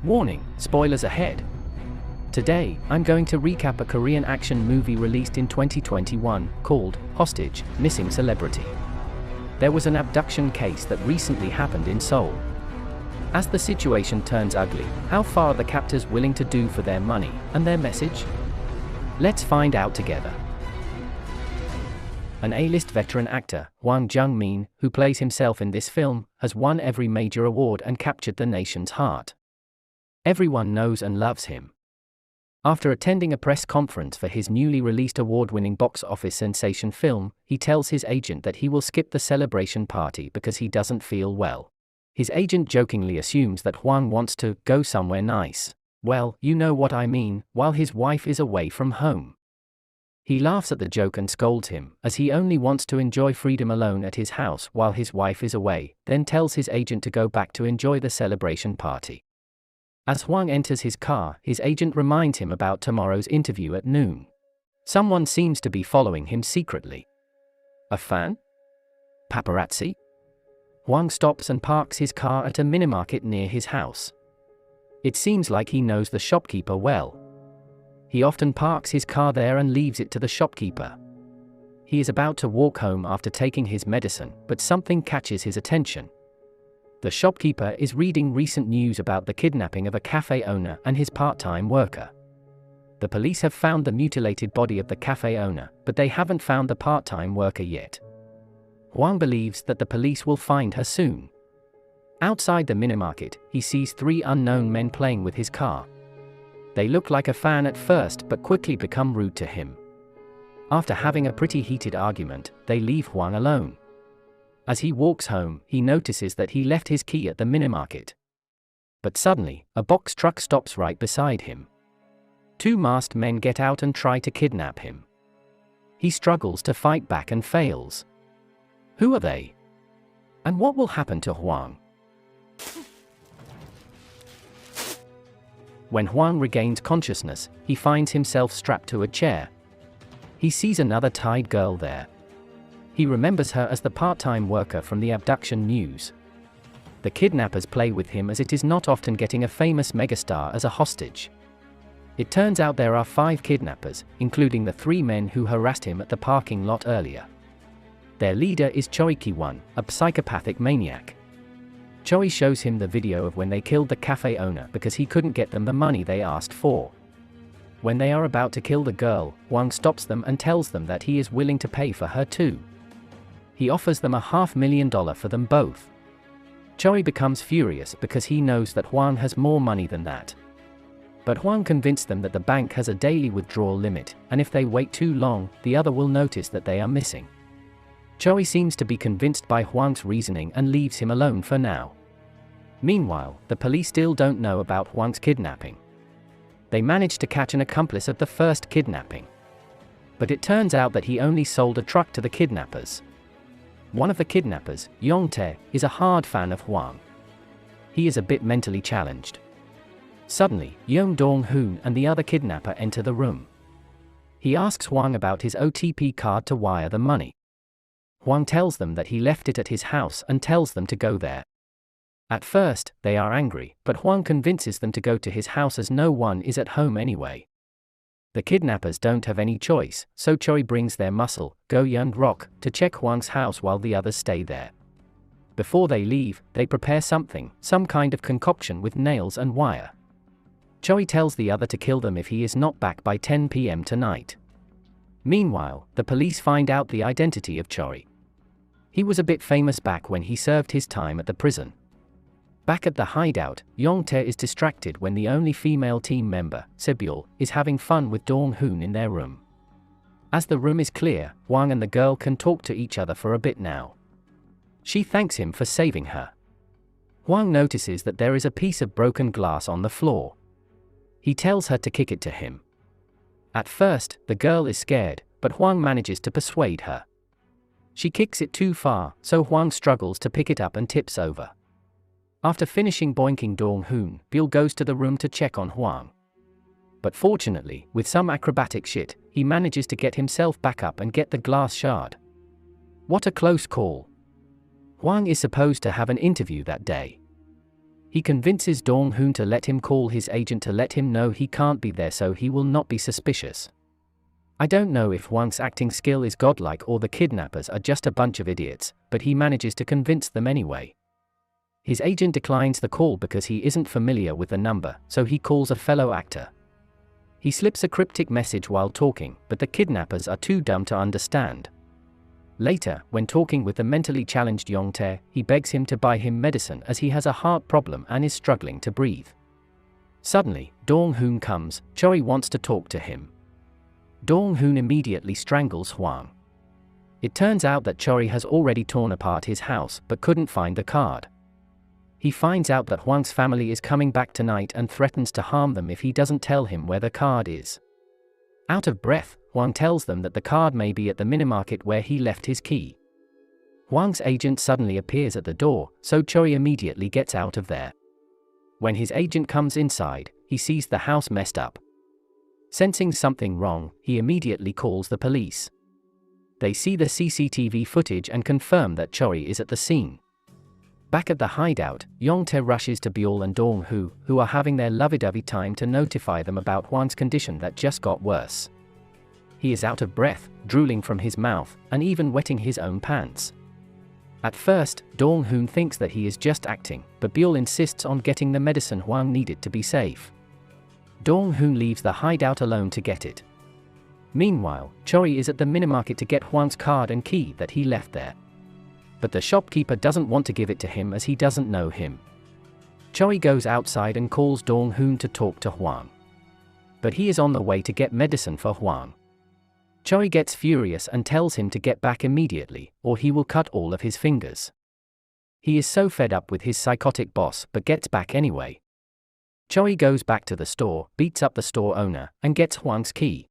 Warning, spoilers ahead. Today, I'm going to recap a Korean action movie released in 2021, called Hostage, Missing Celebrity. There was an abduction case that recently happened in Seoul. As the situation turns ugly, how far are the captors willing to do for their money, and their message? Let's find out together. An A-list veteran actor, Hwang Jung-min, who plays himself in this film, has won every major award and captured the nation's heart. Everyone knows and loves him. After attending a press conference for his newly released award-winning box office sensation film, he tells his agent that he will skip the celebration party because he doesn't feel well. His agent jokingly assumes that Hwang wants to go somewhere nice. Well, you know what I mean, while his wife is away from home. He laughs at the joke and scolds him, as he only wants to enjoy freedom alone at his house while his wife is away, then tells his agent to go back to enjoy the celebration party. As Hwang enters his car, his agent reminds him about tomorrow's interview at noon. Someone seems to be following him secretly. A fan? Paparazzi? Hwang stops and parks his car at a minimarket near his house. It seems like he knows the shopkeeper well. He often parks his car there and leaves it to the shopkeeper. He is about to walk home after taking his medicine, but something catches his attention. The shopkeeper is reading recent news about the kidnapping of a cafe owner and his part-time worker. The police have found the mutilated body of the cafe owner, but they haven't found the part-time worker yet. Hwang believes that the police will find her soon. Outside the minimarket, he sees three unknown men playing with his car. They look like a fan at first but quickly become rude to him. After having a pretty heated argument, they leave Hwang alone. As he walks home, he notices that he left his key at the minimarket. But suddenly, a box truck stops right beside him. Two masked men get out and try to kidnap him. He struggles to fight back and fails. Who are they? And what will happen to Hwang? When Hwang regains consciousness, he finds himself strapped to a chair. He sees another tied girl there. He remembers her as the part-time worker from the abduction news. The kidnappers play with him as it is not often getting a famous megastar as a hostage. It turns out there are 5 kidnappers, including the 3 men who harassed him at the parking lot earlier. Their leader is Choi Ki-won, a psychopathic maniac. Choi shows him the video of when they killed the cafe owner because he couldn't get them the money they asked for. When they are about to kill the girl, Hwang stops them and tells them that he is willing to pay for her too. He offers them $500,000 for them both. Choi becomes furious because he knows that Hwang has more money than that. But Hwang convinced them that the bank has a daily withdrawal limit, and if they wait too long, the other will notice that they are missing. Choi seems to be convinced by Hwang's reasoning and leaves him alone for now. Meanwhile, the police still don't know about Hwang's kidnapping. They manage to catch an accomplice of the first kidnapping. But it turns out that he only sold a truck to the kidnappers. One of the kidnappers, Yong-tae, is a hard fan of Hwang. He is a bit mentally challenged. Suddenly, Yeon Dong-hoon and the other kidnapper enter the room. He asks Hwang about his OTP card to wire the money. Hwang tells them that he left it at his house and tells them to go there. At first, they are angry, but Hwang convinces them to go to his house as no one is at home anyway. The kidnappers don't have any choice, so Choi brings their muscle, Go Young Rock, to check Hwang's house while the others stay there. Before they leave, they prepare something, some kind of concoction with nails and wire. Choi tells the other to kill them if he is not back by 10 p.m. tonight. Meanwhile, the police find out the identity of Choi. He was a bit famous back when he served his time at the prison. Back at the hideout, Yong-tae is distracted when the only female team member, Sebyul, is having fun with Dong-hoon in their room. As the room is clear, Hwang and the girl can talk to each other for a bit now. She thanks him for saving her. Hwang notices that there is a piece of broken glass on the floor. He tells her to kick it to him. At first, the girl is scared, but Hwang manages to persuade her. She kicks it too far, so Hwang struggles to pick it up and tips over. After finishing boinking Dong-hoon, Byul goes to the room to check on Hwang. But fortunately, with some acrobatic shit, he manages to get himself back up and get the glass shard. What a close call. Hwang is supposed to have an interview that day. He convinces Dong-hoon to let him call his agent to let him know he can't be there so he will not be suspicious. I don't know if Hwang's acting skill is godlike or the kidnappers are just a bunch of idiots, but he manages to convince them anyway. His agent declines the call because he isn't familiar with the number, so he calls a fellow actor. He slips a cryptic message while talking, but the kidnappers are too dumb to understand. Later, when talking with the mentally challenged Yong-tae, he begs him to buy him medicine as he has a heart problem and is struggling to breathe. Suddenly, Dong-hoon comes. Choi wants to talk to him. Dong-hoon immediately strangles Hwang. It turns out that Choi has already torn apart his house but couldn't find the card. He finds out that Hwang's family is coming back tonight and threatens to harm them if he doesn't tell him where the card is. Out of breath, Hwang tells them that the card may be at the minimarket where he left his key. Hwang's agent suddenly appears at the door, so Choi immediately gets out of there. When his agent comes inside, he sees the house messed up. Sensing something wrong, he immediately calls the police. They see the CCTV footage and confirm that Choi is at the scene. Back at the hideout, Yong-tae rushes to Byul and Dong-hoo, who are having their lovey-dovey time, to notify them about Hwang's condition that just got worse. He is out of breath, drooling from his mouth, and even wetting his own pants. At first, Dong-hoon thinks that he is just acting, but Byul insists on getting the medicine Hwang needed to be safe. Dong-hoon leaves the hideout alone to get it. Meanwhile, Choi is at the minimarket to get Hwang's card and key that he left there. But the shopkeeper doesn't want to give it to him as he doesn't know him. Choi goes outside and calls Dong-hoon to talk to Hwang. But he is on the way to get medicine for Hwang. Choi gets furious and tells him to get back immediately, or he will cut all of his fingers. He is so fed up with his psychotic boss but gets back anyway. Choi goes back to the store, beats up the store owner, and gets Hwang's key.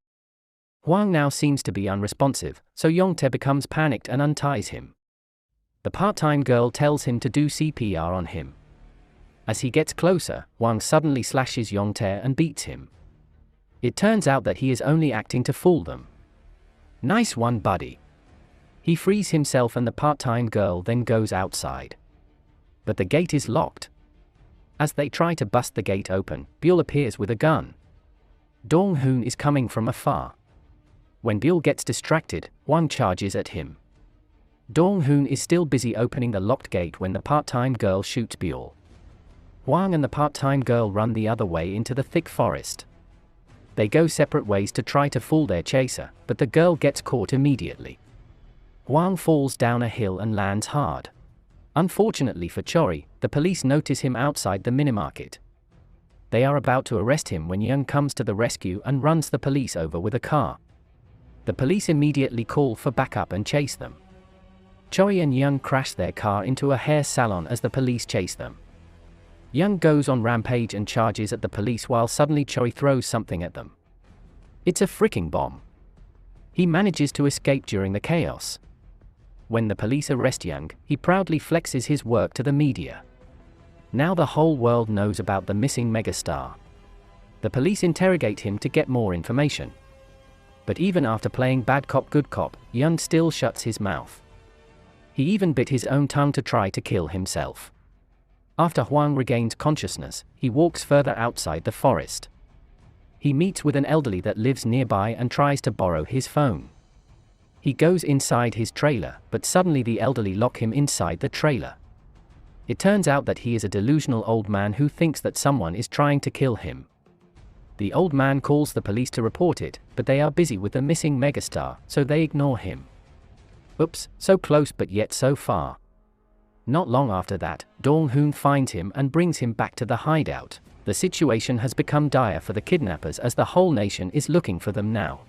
Hwang now seems to be unresponsive, so Yong-tae becomes panicked and unties him. The part-time girl tells him to do CPR on him. As he gets closer, Hwang suddenly slashes Yong-tae and beats him. It turns out that he is only acting to fool them. Nice one, buddy. He frees himself and the part-time girl then goes outside. But the gate is locked. As they try to bust the gate open, Byul appears with a gun. Dong-hoon is coming from afar. When Byul gets distracted, Hwang charges at him. Dong-hoon is still busy opening the locked gate when the part-time girl shoots Byul. Hwang and the part-time girl run the other way into the thick forest. They go separate ways to try to fool their chaser, but the girl gets caught immediately. Hwang falls down a hill and lands hard. Unfortunately for Choi, the police notice him outside the minimarket. They are about to arrest him when Young comes to the rescue and runs the police over with a car. The police immediately call for backup and chase them. Choi and Young crash their car into a hair salon as the police chase them. Young goes on rampage and charges at the police while suddenly Choi throws something at them. It's a freaking bomb. He manages to escape during the chaos. When the police arrest Young, he proudly flexes his work to the media. Now the whole world knows about the missing megastar. The police interrogate him to get more information. But even after playing bad cop good cop, Young still shuts his mouth. He even bit his own tongue to try to kill himself. After Hwang regains consciousness, he walks further outside the forest. He meets with an elderly that lives nearby and tries to borrow his phone. He goes inside his trailer, but suddenly the elderly lock him inside the trailer. It turns out that he is a delusional old man who thinks that someone is trying to kill him. The old man calls the police to report it, but they are busy with the missing megastar, so they ignore him. Oops, so close but yet so far. Not long after that, Dong-hoon finds him and brings him back to the hideout. The situation has become dire for the kidnappers as the whole nation is looking for them now.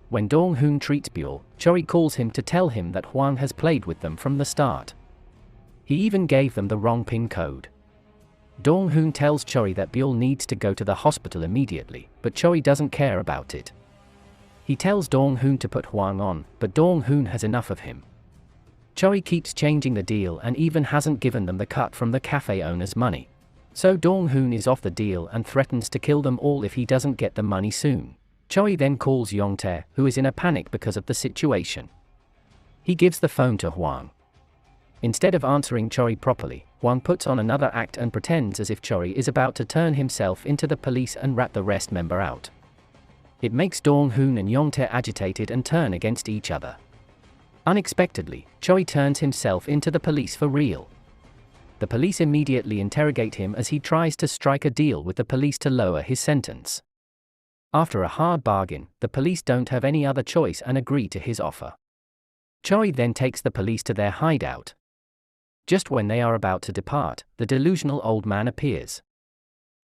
When Dong-hoon treats Byul, Choi calls him to tell him that Hwang has played with them from the start. He even gave them the wrong PIN code. Dong-hoon tells Choi that Byul needs to go to the hospital immediately, but Choi doesn't care about it. He tells Dong-hoon to put Hwang on, but Dong-hoon has enough of him. Choi keeps changing the deal and even hasn't given them the cut from the cafe owner's money. So Dong-hoon is off the deal and threatens to kill them all if he doesn't get the money soon. Choi then calls Yong-tae, who is in a panic because of the situation. He gives the phone to Hwang. Instead of answering Choi properly, Hwang puts on another act and pretends as if Choi is about to turn himself into the police and rat the rest member out. It makes Dong-hoon and Yong-tae agitated and turn against each other. Unexpectedly, Choi turns himself into the police for real. The police immediately interrogate him as he tries to strike a deal with the police to lower his sentence. After a hard bargain, the police don't have any other choice and agree to his offer. Choi then takes the police to their hideout. Just when they are about to depart, the delusional old man appears.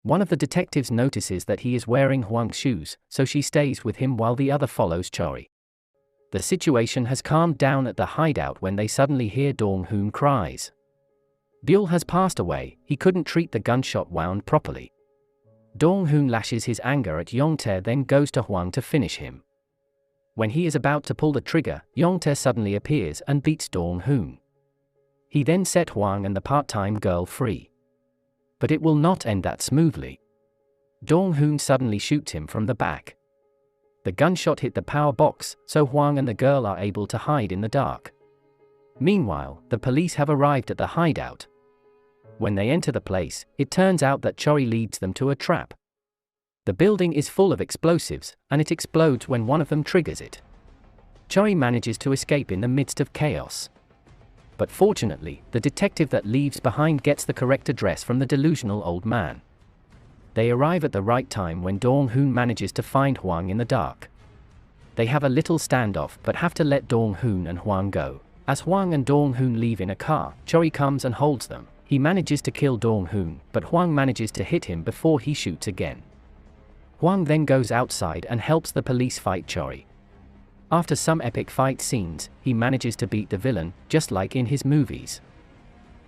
One of the detectives notices that he is wearing Hwang's shoes, so she stays with him while the other follows Choi. The situation has calmed down at the hideout when they suddenly hear Dong-hoon cries. Byul has passed away, he couldn't treat the gunshot wound properly. Dong-hoon lashes his anger at Yong-tae, then goes to Hwang to finish him. When he is about to pull the trigger, Yong-tae suddenly appears and beats Dong-hoon. He then set Hwang and the part-time girl free. But it will not end that smoothly. Dong-hoon suddenly shoots him from the back. The gunshot hit the power box, so Hwang and the girl are able to hide in the dark. Meanwhile, the police have arrived at the hideout. When they enter the place, it turns out that Choi leads them to a trap. The building is full of explosives, and it explodes when one of them triggers it. Choi manages to escape in the midst of chaos. But fortunately, the detective that leaves behind gets the correct address from the delusional old man. They arrive at the right time when Dong-hoon manages to find Hwang in the dark. They have a little standoff but have to let Dong-hoon and Hwang go. As Hwang and Dong-hoon leave in a car, Choi comes and holds them. He manages to kill Dong-hoon, but Hwang manages to hit him before he shoots again. Hwang then goes outside and helps the police fight Choi. After some epic fight scenes, he manages to beat the villain, just like in his movies.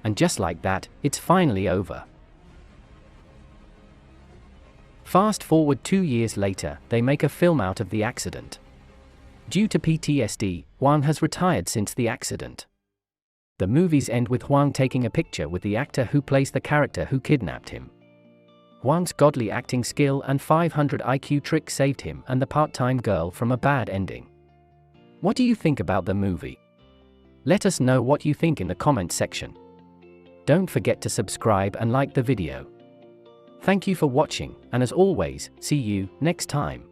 And just like that, it's finally over. Fast forward 2 years later, they make a film out of the accident. Due to PTSD, Hwang has retired since the accident. The movies end with Hwang taking a picture with the actor who plays the character who kidnapped him. Hwang's godly acting skill and 500 IQ trick saved him and the part-time girl from a bad ending. What do you think about the movie? Let us know what you think in the comment section. Don't forget to subscribe and like the video. Thank you for watching, and as always, see you next time.